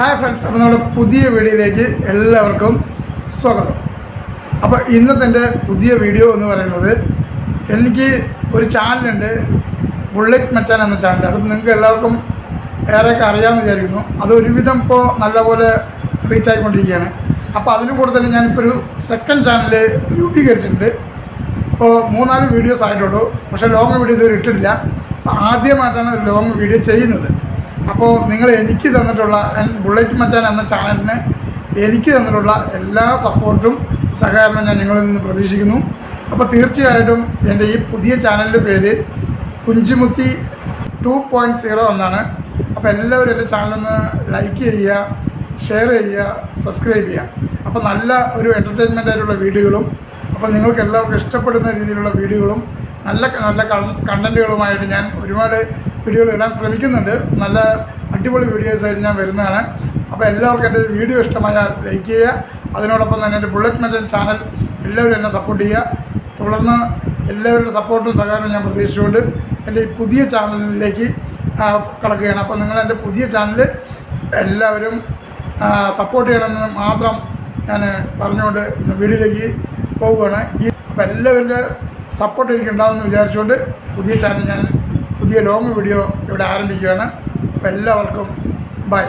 Hi friends, അപ്പോൾ നമ്മുടെ പുതിയ വീഡിയോയിലേക്ക് എല്ലാവർക്കും സ്വാഗതം. അപ്പോൾ ഇന്നത്തെ എൻ്റെ പുതിയ വീഡിയോ എന്ന് പറയുന്നത്, എനിക്ക് ഒരു ചാനലുണ്ട്, ബുള്ളറ്റ് മച്ചാൻ എന്ന ചാനൽ. അത് നിങ്ങൾക്ക് എല്ലാവർക്കും ഏറെയൊക്കെ അറിയാമെന്ന് വിചാരിക്കുന്നു. അത് ഒരുവിധം ഇപ്പോൾ നല്ലപോലെ റീച്ച് ആയിക്കൊണ്ടിരിക്കുകയാണ്. അപ്പോൾ അതിന് കൂടെ തന്നെ ഞാനിപ്പോൾ ഒരു സെക്കൻഡ് ചാനൽ രൂപീകരിച്ചിട്ടുണ്ട്. ഇപ്പോൾ 3-4 വീഡിയോസ് ആയിട്ടുള്ളൂ, പക്ഷേ ലോങ് വീഡിയോ ഇതുവരെ ഇട്ടിട്ടില്ല. അപ്പോൾ ആദ്യമായിട്ടാണ് ഒരു ലോങ് വീഡിയോ ചെയ്യുന്നത്. അപ്പോൾ നിങ്ങൾ എനിക്ക് തന്നിട്ടുള്ള ബുള്ളറ്റ് മച്ചാൻ എന്ന ചാനലിന് എനിക്ക് തന്നിട്ടുള്ള എല്ലാ സപ്പോർട്ടും സഹകരണവും ഞാൻ നിങ്ങളിൽ നിന്ന് പ്രതീക്ഷിക്കുന്നു. അപ്പോൾ തീർച്ചയായിട്ടും എൻ്റെ ഈ പുതിയ ചാനലിൻ്റെ പേര് കുഞ്ചുമുത്തി 2.0 എന്നാണ്. അപ്പോൾ എല്ലാവരും എൻ്റെ ചാനലൊന്ന് ലൈക്ക് ചെയ്യുക, ഷെയർ ചെയ്യുക, സബ്സ്ക്രൈബ് ചെയ്യുക. അപ്പോൾ നല്ല ഒരു എൻ്റർടൈൻമെൻ്റ് ആയിട്ടുള്ള വീഡിയോകളും, അപ്പോൾ നിങ്ങൾക്ക് എല്ലാവർക്കും ഇഷ്ടപ്പെടുന്ന രീതിയിലുള്ള വീഡിയോകളും നല്ല നല്ല കണ്ടൻറ്റുകളുമായിട്ട് ഞാൻ ഒരുപാട് വീഡിയോകൾ ഇടാൻ ശ്രമിക്കുന്നുണ്ട്. നല്ല അടിപൊളി വീഡിയോസായിട്ട് ഞാൻ വരുന്നതാണ്. അപ്പോൾ എല്ലാവർക്കും എൻ്റെ വീഡിയോ ഇഷ്ടമായാൽ ലൈക്ക് ചെയ്യുക. അതിനോടൊപ്പം തന്നെ എൻ്റെ ബുള്ളറ്റ് മച്ചാൻ ചാനൽ എല്ലാവരും എന്നെ സപ്പോർട്ട് ചെയ്യുക. തുടർന്ന് എല്ലാവരുടെ സപ്പോർട്ടും സഹകരണവും ഞാൻ പ്രതീക്ഷിച്ചുകൊണ്ട് എൻ്റെ ഈ പുതിയ ചാനലിലേക്ക് കടക്കുകയാണ്. അപ്പോൾ നിങ്ങൾ എൻ്റെ പുതിയ ചാനൽ എല്ലാവരും സപ്പോർട്ട് ചെയ്യണമെന്ന് മാത്രം ഞാൻ പറഞ്ഞുകൊണ്ട് വീഡിയോയിലേക്ക് പോവുകയാണ്. അപ്പോൾ എല്ലാവരുടെ സപ്പോർട്ട് എനിക്കുണ്ടാവുമെന്ന് വിചാരിച്ചുകൊണ്ട് പുതിയ ചാനൽ ഞാൻ പുതിയ ലോങ് വീഡിയോ ഇവിടെ ആരംഭിക്കുകയാണ്. അപ്പോൾ എല്ലാവർക്കും ബൈ.